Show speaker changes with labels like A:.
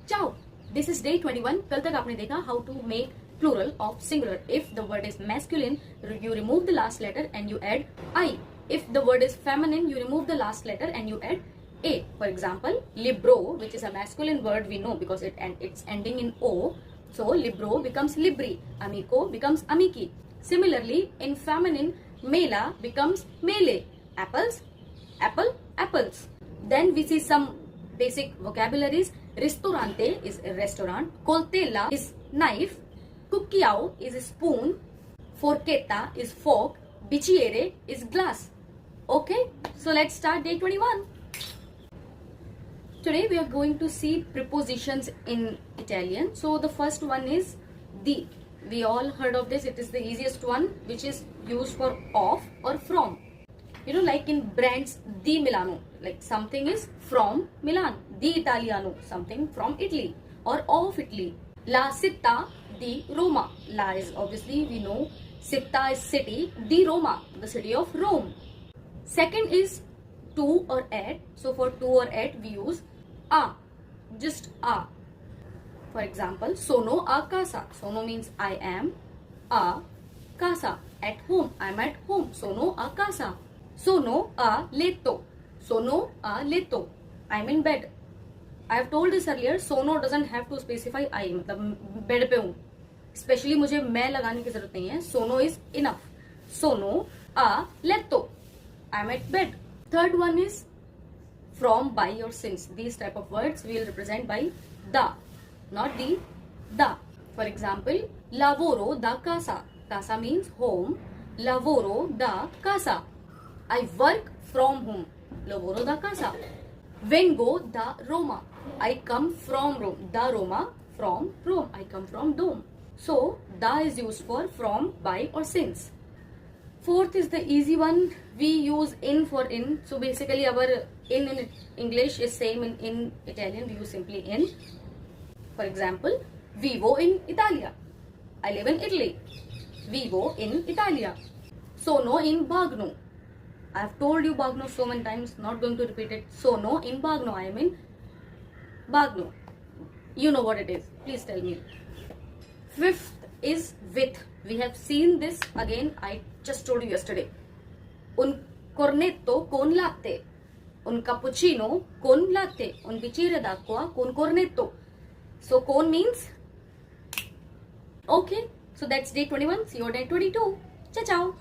A: Ciao. This is day 21. कल तक आपने देखा how to make plural of singular. If the word is masculine, you remove the last letter and you add I. If the word is feminine, you remove the last letter and you add A. For example, libro, which is a masculine word, we know because it's ending in O. So libro becomes libri. Amico becomes amici. Similarly, in feminine, mela becomes mele. Apples, apple, apples. Then we see some basic vocabularies. Ristorante is a restaurant. Coltella is knife. Cucchiao is a spoon. Forchetta is fork. Bicchiere is glass. Okay, so let's start day 21. Today we are going to see prepositions in Italian. So the first one is di. We all heard of this. It is the easiest one, which is used for of or from. You know, like in brands, di Milano, like something is from Milan. Di Italiano, something from Italy or of Italy. La città di Roma. La is obviously we know. Città is city. Di Roma, the city of Rome. Second is to or at. So for to or at we use a, just a. For example, sono a casa. Sono means I am. A casa, at home. I am at home. Sono a casa. Sono a letto. Sono a letto. I am in bed. I have told this earlier. Sono doesn't have to specify I. मतलब bed पे हूँ. Especially मुझे मैं लगाने की जरूरत नहीं है. Sono is enough. Sono a letto. I am at bed. Third one is from, by or since. These type of words we will represent by da, not the, da. For example, lavoro da casa. Casa means home. Lavoro da casa. I work from home. Lavoro da casa. Vengo da Roma. I come from Rome. Da Roma, from Rome. I come from Rome. So, da is used for from, by or since. Fourth is the easy one. We use in for in. So basically our in English is same in Italian. We use simply in. For example, vivo in Italia. I live in Italy. Vivo in Italia. Sono in Bagno. I have told you Bagno so many times. Not going to repeat it. Sono in Bagno. I am in Bagno. You know what it is. Please tell me. Fifth is with. We have seen this again. I just told you yesterday. Un cornetto con latte. Un cappuccino con latte. Un bicchiere d'acqua con cornetto. So con means. Okay. So that's day 21. See you on day 22. Ciao ciao.